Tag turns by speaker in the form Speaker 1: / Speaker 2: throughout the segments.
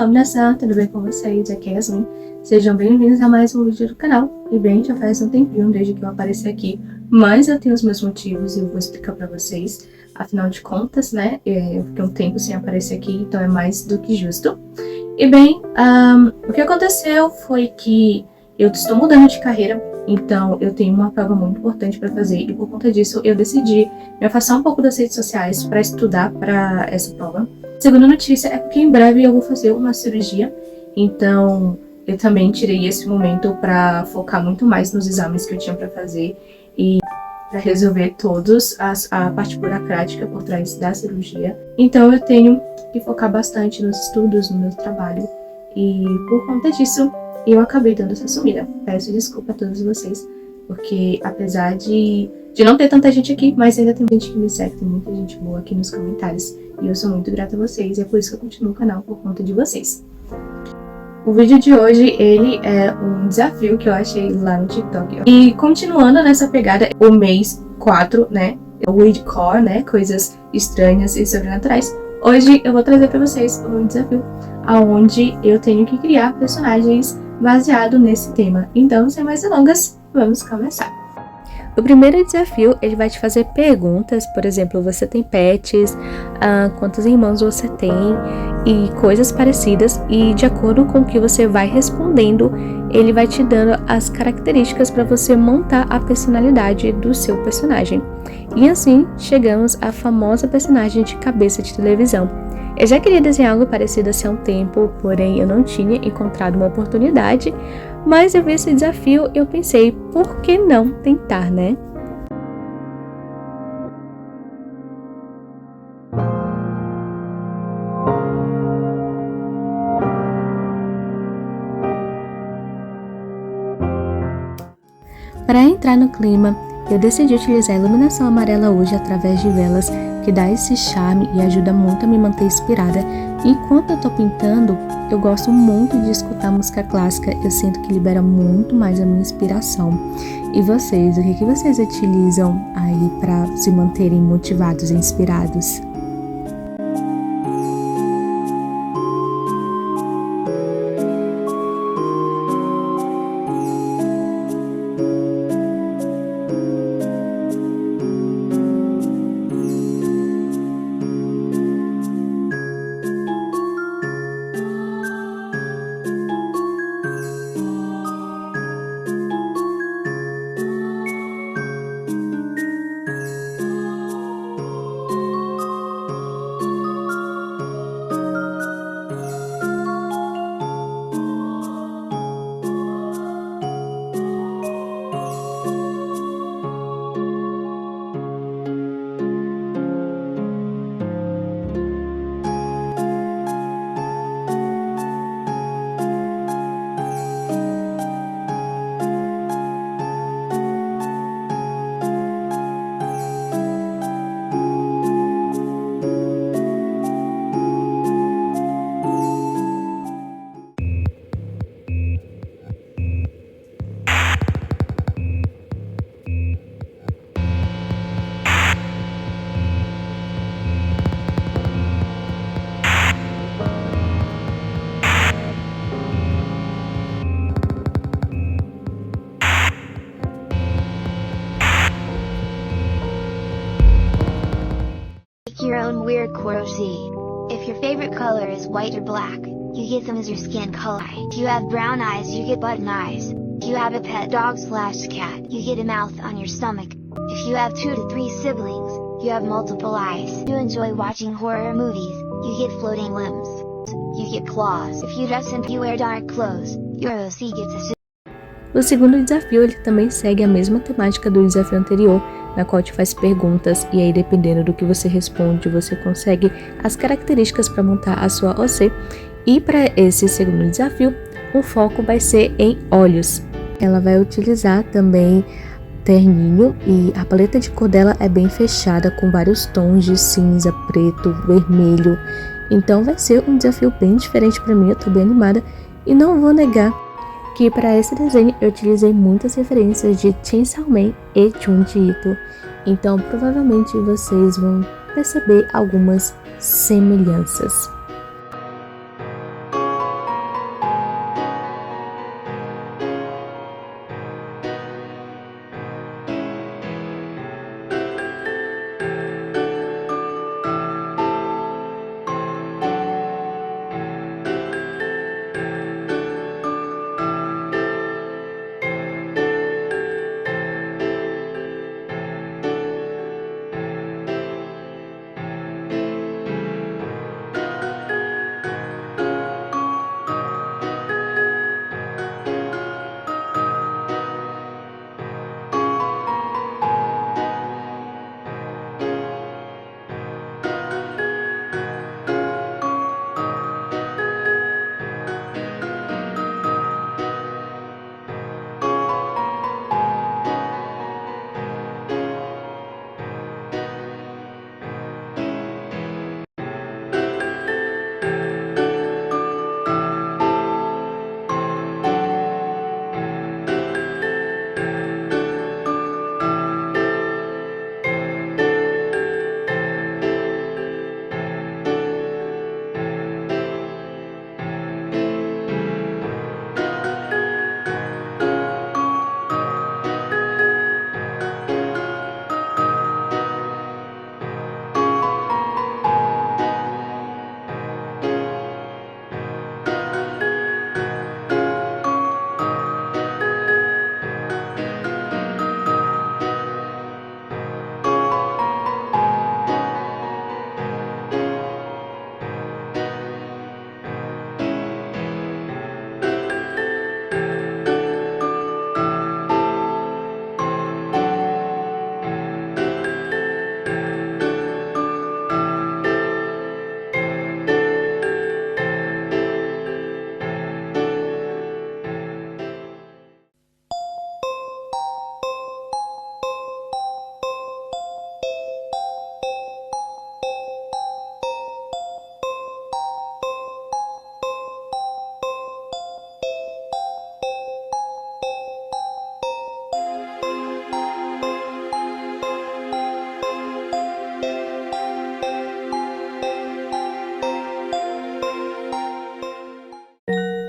Speaker 1: Olá, nação, tudo bem com vocês? Aqui é Yasmin. Sejam bem-vindos a mais um vídeo do canal. E bem, já faz um tempinho desde que eu apareci aqui, mas eu tenho os meus motivos e eu vou explicar pra vocês. Afinal de contas, né, eu fiquei um tempo sem aparecer aqui, então é mais do que justo. E bem, o que aconteceu foi que eu estou mudando de carreira, então eu tenho uma prova muito importante para fazer e por conta disso eu decidi me afastar um pouco das redes sociais para estudar para essa prova. Segunda notícia é porque em breve eu vou fazer uma cirurgia, então eu também tirei esse momento para focar muito mais nos exames que eu tinha para fazer e para resolver todos a parte burocrática por trás da cirurgia. Então eu tenho que focar bastante nos estudos, no meu trabalho e por conta disso eu acabei dando essa sumida. Peço desculpa a todos vocês, porque apesar de não ter tanta gente aqui, mas ainda tem gente que me segue, tem muita gente boa aqui nos comentários. E eu sou muito grata a vocês, e é por isso que eu continuo o canal, por conta de vocês. O vídeo de hoje, ele é um desafio que eu achei lá no TikTok. E continuando nessa pegada, o mês 4, né, o Weirdcore, né, coisas estranhas e sobrenaturais. Hoje eu vou trazer pra vocês um desafio, onde eu tenho que criar personagens baseado nesse tema. Então, sem mais delongas, vamos começar. O primeiro desafio, ele vai te fazer perguntas, por exemplo, você tem pets, quantos irmãos você tem e coisas parecidas, e de acordo com o que você vai respondendo, ele vai te dando as características para você montar a personalidade do seu personagem. E assim, chegamos à famosa personagem de cabeça de televisão. Eu já queria desenhar algo parecido assim há um tempo, porém eu não tinha encontrado uma oportunidade, mas eu vi esse desafio e eu pensei, por que não tentar, né? Para entrar no clima, eu decidi utilizar a iluminação amarela hoje através de velas, que dá esse charme e ajuda muito a me manter inspirada. E enquanto eu tô pintando, eu gosto muito de escutar música clássica, eu sinto que libera muito mais a minha inspiração. E vocês, o que vocês utilizam aí para se manterem motivados e inspirados?
Speaker 2: Your own weird Kuroshi. If your favorite color is white or black, you get them as your skin color. If you have brown eyes, you get button eyes. If you have a pet dog/cat, you get a mouth on your stomach. If you have 2 to 3 siblings, you have multiple eyes. If you enjoy watching horror movies, you get floating limbs. You get claws. If you dress and you wear dark clothes, your OC gets a...
Speaker 1: O segundo desafio, ele também segue a mesma temática do desafio anterior, na qual te faz perguntas e aí dependendo do que você responde, você consegue as características para montar a sua OC. E para esse segundo desafio, o foco vai ser em olhos. Ela vai utilizar também terninho e a paleta de cor dela é bem fechada, com vários tons de cinza, preto, vermelho. Então vai ser um desafio bem diferente para mim, eu tô bem animada e não vou negar que para esse desenho eu utilizei muitas referências de Chainsaw Man e Junji Ito, então provavelmente vocês vão perceber algumas semelhanças.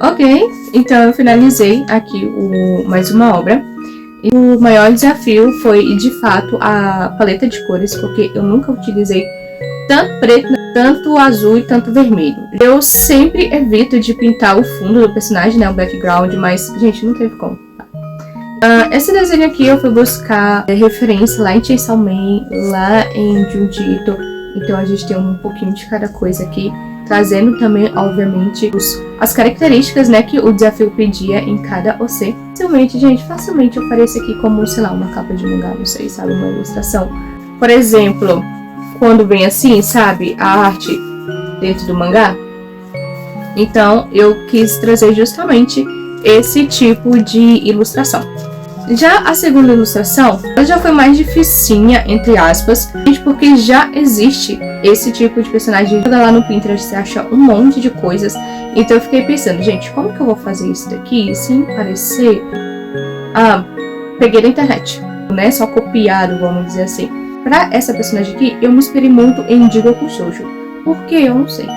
Speaker 1: Ok, então eu finalizei aqui mais uma obra. E o maior desafio foi, de fato, a paleta de cores, porque eu nunca utilizei tanto preto, tanto azul e tanto vermelho. Eu sempre evito de pintar o fundo do personagem, né, o background, mas, gente, não teve como. Esse desenho aqui eu fui buscar referência lá em Chainsaw Man, lá em Junji Ito. Então a gente tem um pouquinho de cada coisa aqui, trazendo também, obviamente, as características, né, que o desafio pedia em cada OC. Facilmente, gente, facilmente eu faria isso aqui como, sei lá, uma capa de mangá, não sei, sabe, uma ilustração. Por exemplo, quando vem assim, sabe, a arte dentro do mangá. Então eu quis trazer justamente esse tipo de ilustração. Já a segunda ilustração, ela já foi mais dificinha, entre aspas, porque já existe esse tipo de personagem. Joga lá no Pinterest, você acha um monte de coisas. Então eu fiquei pensando, gente, como que eu vou fazer isso daqui sem parecer... peguei da internet, né? Só copiado, vamos dizer assim. Pra essa personagem aqui, eu me inspirei muito em Jigoku Shoujo. Por que? Eu não sei.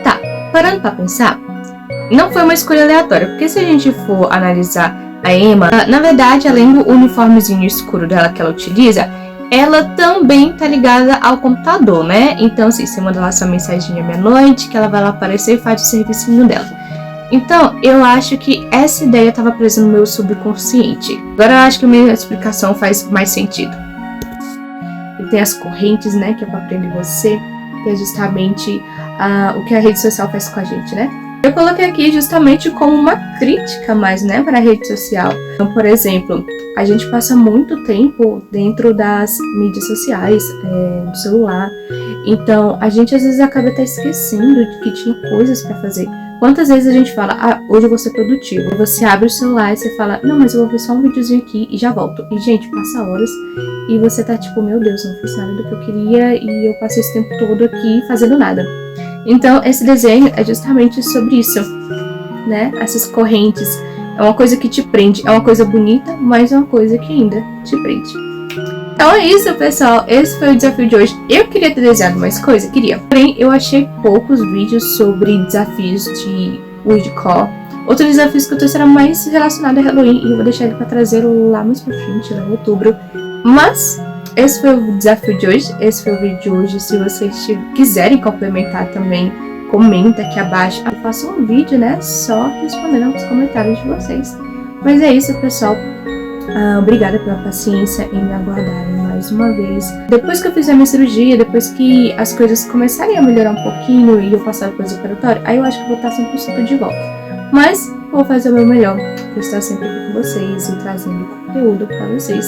Speaker 1: Tá, parando pra pensar, não foi uma escolha aleatória, porque se a gente for analisar a Emma, na verdade, além do uniformezinho escuro dela que ela utiliza, ela também tá ligada ao computador, né? Então, assim, você manda lá sua mensaginha meia-noite, que ela vai lá aparecer e faz o servicinho dela. Então, eu acho que essa ideia estava presa no meu subconsciente. Agora eu acho que a minha explicação faz mais sentido. E tem as correntes, né, que é pra prender você, que é justamente o que a rede social faz com a gente, né? Eu coloquei aqui justamente como uma crítica mais, né, para a rede social. Então, por exemplo, a gente passa muito tempo dentro das mídias sociais, no celular. Então, a gente às vezes acaba até esquecendo de que tinha coisas para fazer. Quantas vezes a gente fala, hoje eu vou ser produtivo. Você abre o celular e você fala, não, mas eu vou ver só um videozinho aqui e já volto. E, gente, passa horas e você tá tipo, meu Deus, não fiz nada do que eu queria e eu passei esse tempo todo aqui fazendo nada. Então, esse desenho é justamente sobre isso, né? Essas correntes. É uma coisa que te prende. É uma coisa bonita, mas é uma coisa que ainda te prende. Então é isso, pessoal. Esse foi o desafio de hoje. Eu queria ter desenhado mais coisa? Queria. Porém, eu achei poucos vídeos sobre desafios de Woodcore. Outros desafios que eu tô será mais relacionado a Halloween. E eu vou deixar ele pra trazer lá mais pra frente, lá em outubro. Mas... esse foi o desafio de hoje, esse foi o vídeo de hoje. Se vocês quiserem complementar também, comenta aqui abaixo. Eu faço um vídeo, né, só respondendo aos comentários de vocês. Mas é isso, pessoal. Obrigada pela paciência em me aguardarem mais uma vez. Depois que eu fizer minha cirurgia, depois que as coisas começarem a melhorar um pouquinho e eu passar depois do operatório, aí eu acho que eu vou estar 100% de volta. Mas vou fazer o meu melhor para estar sempre aqui com vocês e trazendo conteúdo para vocês.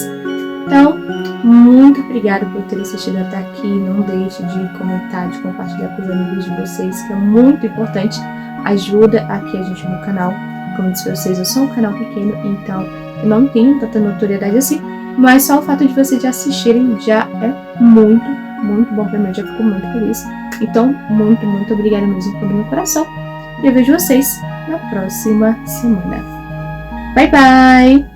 Speaker 1: Então, muito obrigada por ter assistido até aqui. Não deixe de comentar, de compartilhar com os amigos de vocês, que é muito importante. Ajuda aqui a gente no canal. Como eu disse pra vocês, eu sou um canal pequeno, então eu não tenho tanta notoriedade assim. Mas só o fato de vocês assistirem já é muito, muito bom pra mim. Eu já fico muito feliz. Então, muito, muito obrigada mesmo do meu coração. E eu vejo vocês na próxima semana. Bye, bye!